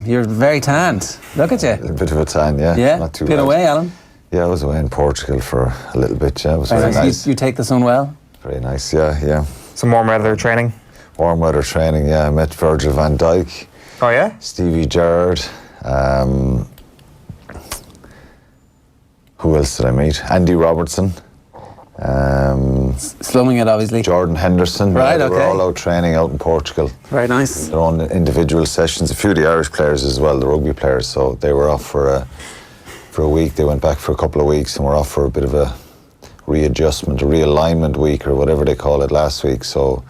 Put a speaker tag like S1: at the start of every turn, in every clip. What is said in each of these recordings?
S1: You're very tanned. Look at you.
S2: A bit of a tan, yeah.
S1: Yeah.
S2: Not too
S1: been
S2: bad.
S1: away, Alan.
S2: Yeah, I was away in Portugal for a little bit. Yeah, it was very nice.
S1: You take the sun well.
S2: Very nice. Yeah.
S3: Some warm weather training.
S2: Warm weather training. Yeah, I met Virgil van Dijk.
S3: Oh yeah.
S2: Stevie Gerrard. Who else did I meet? Andy Robertson.
S1: Slumming it, obviously.
S2: Jordan Henderson.
S1: Right,
S2: They
S1: okay.
S2: were all out training out in Portugal.
S1: Very nice.
S2: Their own individual sessions. A few of the Irish players as well, the rugby players. So they were off for a week. They went back for a couple of weeks and were off for a bit of a readjustment, a realignment week or whatever they call it last week. So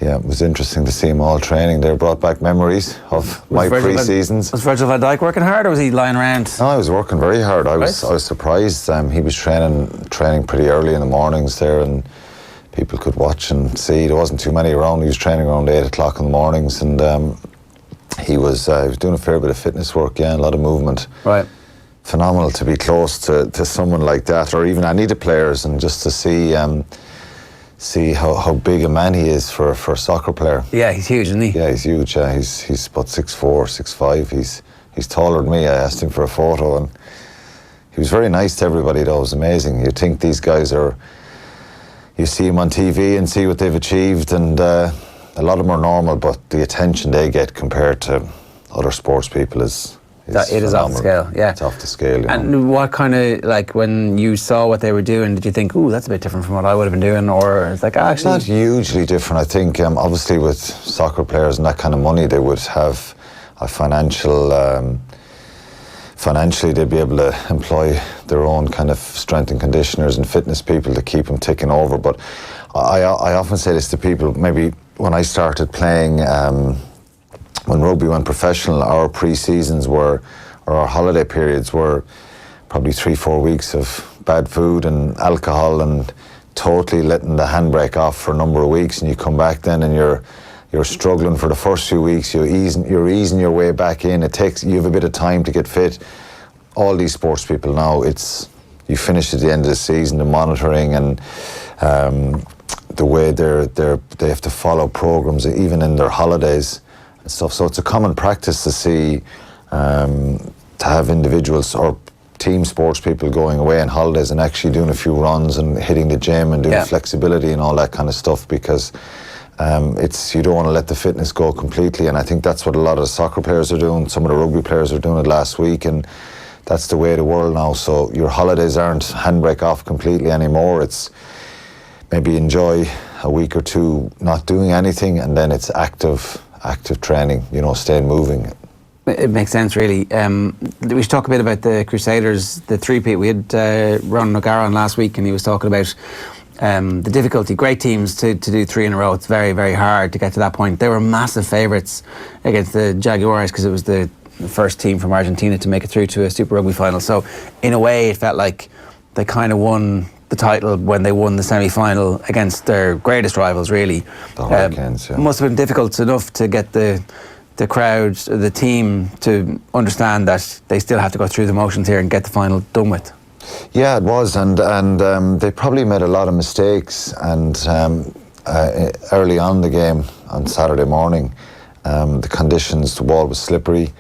S2: yeah, it was interesting to see them all training. They brought back memories of my pre-seasons.
S1: Was Virgil van Dijk working hard, or was he lying around?
S2: No, I was working very hard. I was surprised. He was training pretty early in the mornings there, and people could watch and see. There wasn't too many around. He was training around 8 o'clock in the mornings, and he was doing a fair bit of fitness work. Yeah, a lot of movement.
S1: Right.
S2: Phenomenal to be close to someone like that, or even any of the players, and just to see how big a man he is for a soccer player.
S1: Yeah, he's huge, isn't he?
S2: Yeah, he's huge. He's about 6'4", 6'5". He's taller than me. I asked him for a photo, and he was very nice to everybody. Though it was amazing. You think these guys you see them on TV and see what they've achieved, and a lot of them are normal, but the attention they get compared to other sports people is
S1: it is off the scale. Yeah,
S2: it's off the scale.
S1: And what kind of, like, when you saw what they were doing, did you think, "Ooh, that's a bit different from what I would have been doing," or it's like, actually,
S2: not hugely different? I think obviously with soccer players and that kind of money, they would have a financially they'd be able to employ their own kind of strength and conditioners and fitness people to keep them ticking over. But I often say this to people. Maybe when I started playing. When rugby went professional, our pre-seasons or our holiday periods were probably 3-4 weeks of bad food and alcohol and totally letting the handbrake off for a number of weeks, and you come back then and you're struggling for the first few weeks. You're easing your way back in. You have a bit of time to get fit. All these sports people now, you finish at the end of the season, the monitoring and the way they have to follow programs even in their holidays and stuff. So it's a common practice to see to have individuals or team sports people going away on holidays and actually doing a few runs and hitting the gym and doing flexibility and all that kind of stuff, because you don't want to let the fitness go completely. And I think that's what a lot of the soccer players are doing. Some of the rugby players are doing it last week, and that's the way of the world now. So your holidays aren't handbrake off completely anymore. It's maybe enjoy a week or two not doing anything, and then it's active training, staying moving.
S1: It makes sense, really. We should talk a bit about the Crusaders, the three-peat. We had Ron O'Gara on last week, and he was talking about the difficulty. Great teams to do 3 in a row. It's very, very hard to get to that point. They were massive favourites against the Jaguars because it was the first team from Argentina to make it through to a Super Rugby final. So in a way, it felt like they kind of won the title when they won the semi-final against their greatest rivals, really.
S2: The Hurricanes, yeah.
S1: Must have been difficult enough to get the crowd, the team, to understand that they still have to go through the motions here and get the final done with.
S2: Yeah, it was, and they probably made a lot of mistakes. And early on in the game on Saturday morning, the conditions, the wall was slippery,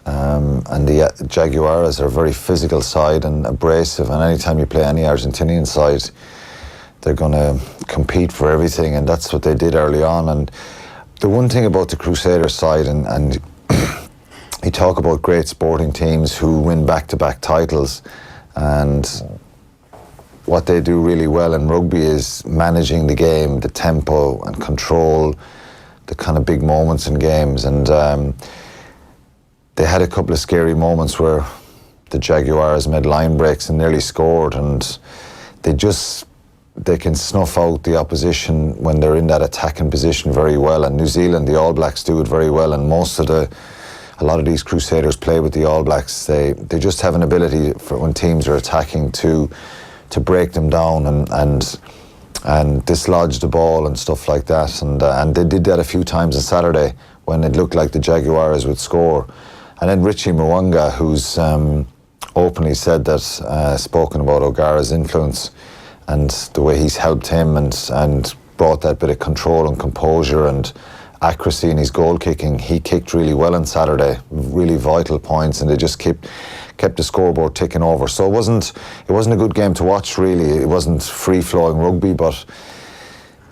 S2: and the Jaguars are a very physical side and abrasive. And anytime you play any Argentinian side, they're going to compete for everything, and that's what they did early on. And the one thing about the Crusaders side, and you talk about great sporting teams who win back-to-back titles, and what they do really well in rugby is managing the game, the tempo and control, the kind of big moments in games. And they had a couple of scary moments where the Jaguars made line breaks and nearly scored, and they can snuff out the opposition when they're in that attacking position very well. And New Zealand, the All Blacks, do it very well, and a lot of these Crusaders play with the All Blacks. They just have an ability for when teams are attacking to break them down and dislodge the ball and stuff like that. And they did that a few times on Saturday when it looked like the Jaguars would score. And then Richie Mwanga, who's openly said that, spoken about O'Gara's influence and the way he's helped him and brought that bit of control and composure and accuracy in his goal kicking. He kicked really well on Saturday, really vital points, and they just kept the scoreboard ticking over. So it wasn't a good game to watch, really. It wasn't free-flowing rugby, but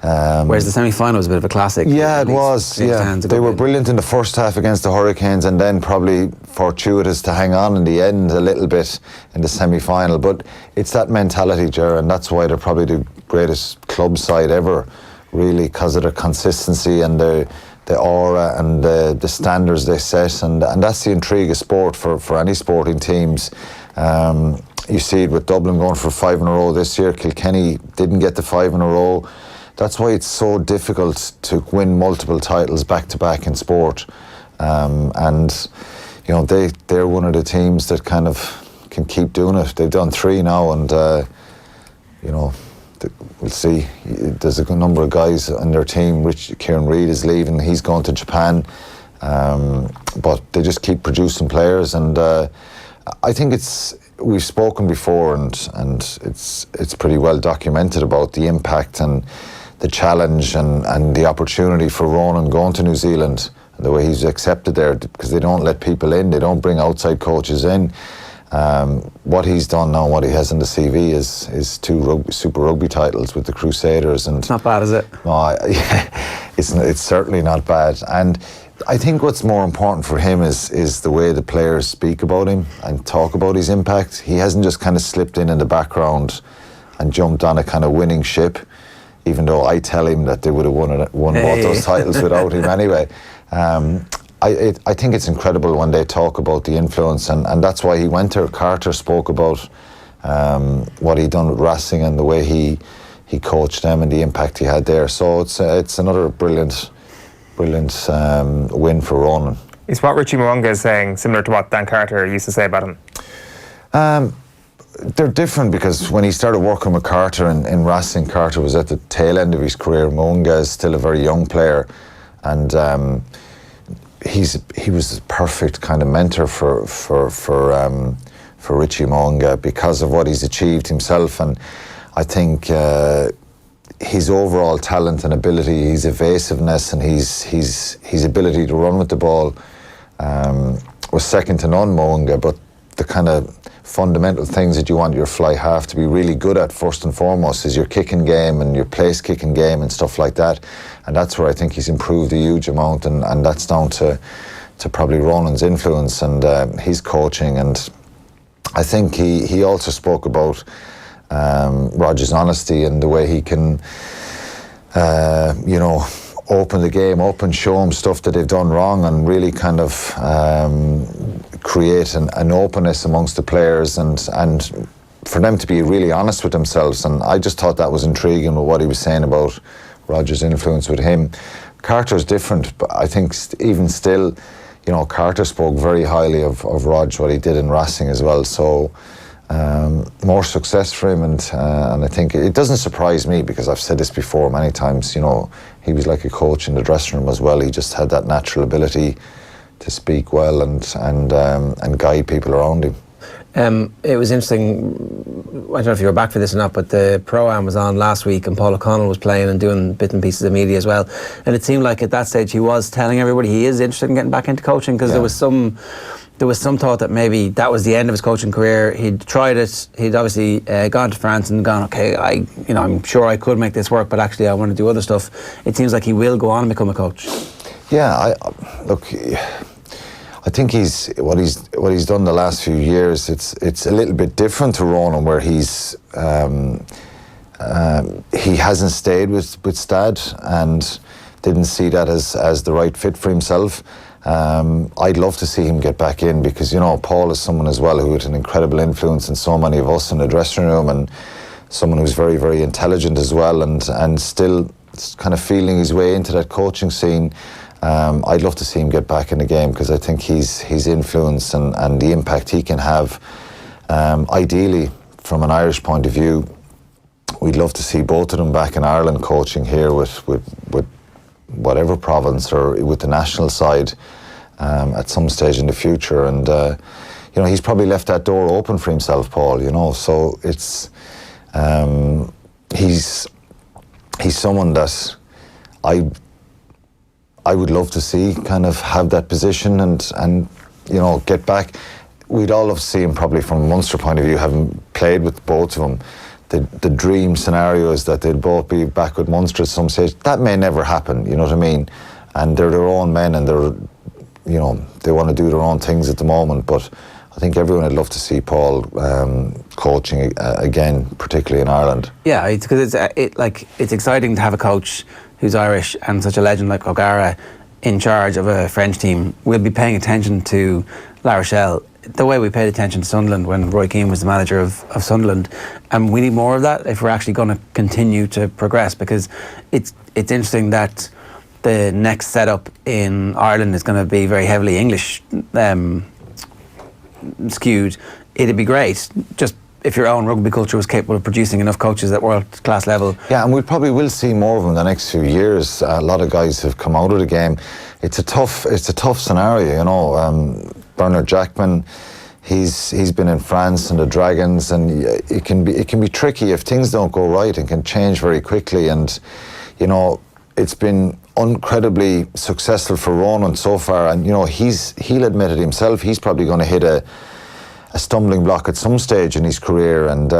S1: whereas the semi-final was a bit of a classic.
S2: Yeah, it was. Yeah, they were brilliant in the first half against the Hurricanes, and then probably fortuitous to hang on in the end a little bit in the semi-final. But it's that mentality, Ger, and that's why they're probably the greatest club side ever, really, because of their consistency and the aura and the standards they set, and that's the intrigue of sport for any sporting teams. You see it with Dublin going for 5 in a row this year. Kilkenny didn't get the 5 in a row. That's why it's so difficult to win multiple titles back to back in sport, and you know they're one of the teams that kind of can keep doing it. They've done 3 now, and you know we'll see. There's a good number of guys on their team. Kieran Reid is leaving; he's going to Japan, but they just keep producing players, and I think we've spoken before, and it's pretty well documented about the impact and the challenge and the opportunity for Ronan going to New Zealand, and the way he's accepted there, because they don't let people in, they don't bring outside coaches in. What he's done now, what he has in the CV is 2 Super Rugby titles with the Crusaders, and
S1: it's not bad, is it?
S2: No, it's certainly not bad. And I think what's more important for him is the way the players speak about him and talk about his impact. He hasn't just kind of slipped in the background and jumped on a kind of winning ship, even though I tell him that they would have won both those titles without him anyway. I think it's incredible when they talk about the influence, and that's why he went there. Carter spoke about what he'd done with Racing and the way he coached them and the impact he had there. So it's another brilliant win for Ronan.
S3: Is what Richie Mo'unga is saying similar to what Dan Carter used to say about him?
S2: They're different, because when he started working with Carter in Racing, Carter was at the tail end of his career. Mo'unga is still a very young player, and he was the perfect kind of mentor for Richie Mo'unga because of what he's achieved himself. And I think his overall talent and ability, his evasiveness, and his ability to run with the ball was second to none, Mo'unga. But the kind of fundamental things that you want your fly half to be really good at, first and foremost, is your kicking game and your place kicking game and stuff like that. And that's where I think he's improved a huge amount, and that's down to probably Ronan's influence and his coaching. And I think he also spoke about Roger's honesty and the way he can open the game up and show them stuff that they've done wrong, and really kind of create an openness amongst the players, and for them to be really honest with themselves. And I just thought that was intriguing with what he was saying about Roger's influence with him. Carter's different, but I think even still, Carter spoke very highly of Rog, what he did in Racing as well. So more success for him, and I think it doesn't surprise me, because I've said this before many times. He was like a coach in the dressing room as well. He just had that natural ability to speak well and guide people around him.
S1: It was interesting, I don't know if you were back for this or not, but the Pro-Am was on last week, and Paul O'Connell was playing and doing bits and pieces of media as well, and it seemed like at that stage he was telling everybody he is interested in getting back into coaching, because there was some thought that maybe that was the end of his coaching career. He'd tried it, he'd obviously gone to France and gone, okay, I'm sure I could make this work, but actually I want to do other stuff. It seems like he will go on and become a coach.
S2: Yeah, I think what he's done the last few years. It's a little bit different to Ronan, where he hasn't stayed with Stad and didn't see that as the right fit for himself. I'd love to see him get back in, because Paul is someone as well who had an incredible influence on so many of us in the dressing room, and someone who's very, very intelligent as well, and still kind of feeling his way into that coaching scene. I'd love to see him get back in the game, because I think his influence and the impact he can have, ideally from an Irish point of view, we'd love to see both of them back in Ireland coaching here with whatever province or with the national side at some stage in the future. And he's probably left that door open for himself, Paul, so it's he's someone that I would love to see kind of have that position and you know, get back. We'd all love to see him probably from a Munster point of view, having played with both of them. The dream scenario is that they'd both be back with Munster at some stage. That may never happen, you know what I mean? And they're their own men, and they're, you know, they want to do their own things at the moment. But I think everyone would love to see Paul coaching again, particularly in Ireland.
S1: Yeah, because it's exciting to have a coach who's Irish and such a legend like O'Gara in charge of a French team. We'll be paying attention to La Rochelle the way we paid attention to Sunderland when Roy Keane was the manager of Sunderland, and we need more of that if we're actually going to continue to progress, because it's interesting that the next setup in Ireland is going to be very heavily English skewed. It'd be great just if your own rugby culture was capable of producing enough coaches at world class level.
S2: Yeah, and we probably will see more of them in the next few years. A lot of guys have come out of the game. It's a tough scenario, you know. Bernard Jackman, he's been in France and the Dragons, and it can be tricky if things don't go right, and can change very quickly. And you know, it's been incredibly successful for Ronan so far, and you know, he'll admit it himself. He's probably going to hit a stumbling block at some stage in his career, and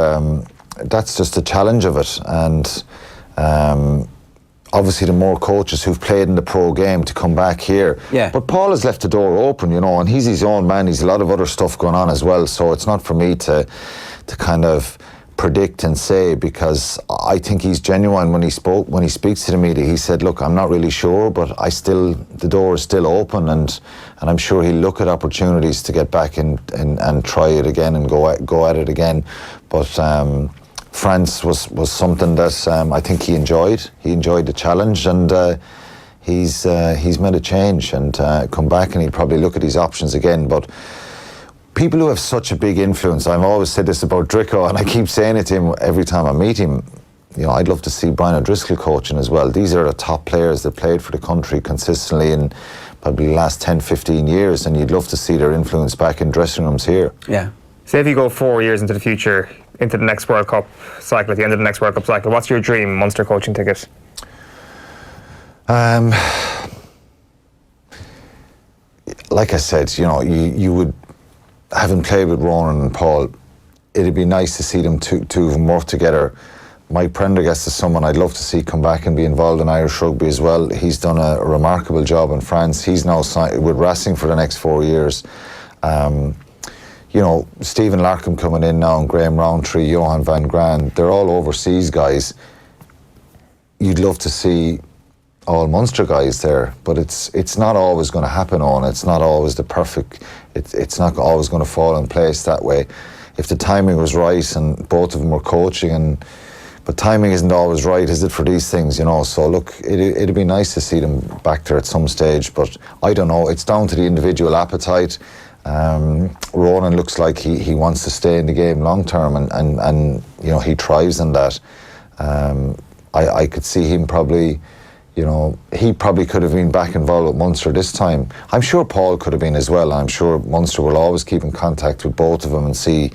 S2: that's just the challenge of it. And obviously the more coaches who've played in the pro game to come back here.
S1: Yeah. But
S2: Paul has left the door open, you know, and he's his own man. He's a lot of other stuff going on as well, so it's not for me to kind of predict and say, because I think he's genuine when he speaks to the media. He said, look, I'm not really sure, but the door is still open, and I'm sure he'll look at opportunities to get back and try it again and go at it again. But France was something that I think he enjoyed. He enjoyed the challenge, and he's made a change and come back, and he'll probably look at his options again. But people who have such a big influence, I've always said this about Dricko, and I keep saying it to him every time I meet him, you know, I'd love to see Brian O'Driscoll coaching as well. These are the top players that played for the country consistently in probably the last 10, 15 years, and you'd love to see their influence back in dressing rooms here.
S1: Yeah.
S3: Say if you go 4 years into the future, into the next World Cup cycle, at the end of the next World Cup cycle, what's your dream Munster coaching ticket?
S2: Like I said, you know, you would, having played with Ronan and Paul, it'd be nice to see them two of them work together. Mike Prendergast is someone I'd love to see come back and be involved in Irish rugby as well. He's done a remarkable job in France. He's now signed with Racing for the next 4 years. You know, Stephen Larkham coming in now, and Graham Rowntree, Johan van Graan, they're all overseas guys. You'd love to see all Munster guys there, but it's not always going to happen on. It's not always the perfect, it's not always going to fall in place that way. If the timing was right and both of them were coaching, but timing isn't always right, is it, for these things, you know? So look, it'd be nice to see them back there at some stage, but I don't know, it's down to the individual appetite. Ronan looks like he wants to stay in the game long term, and you know, he thrives in that. I could see him probably, you know, he probably could have been back involved with Munster this time. I'm sure Paul could have been as well. I'm sure Munster will always keep in contact with both of them and see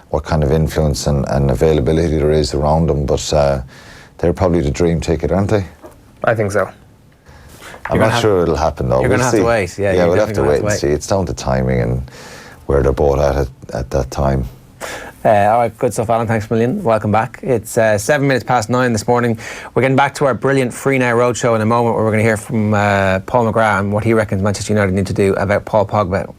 S2: what kind of influence and availability there is around them. But they're probably the dream ticket, aren't they?
S3: I think so.
S2: I'm not sure it'll happen though.
S1: You're going to have to wait.
S2: Yeah, we'll have to wait and see. It's down to timing and where they're both at that time.
S1: All right, good stuff, Alan. Thanks a million. Welcome back. It's 7 minutes past 9 this morning. We're getting back to our brilliant Free Now Roadshow in a moment, where we're going to hear from Paul McGrath and what he reckons Manchester United need to do about Paul Pogba.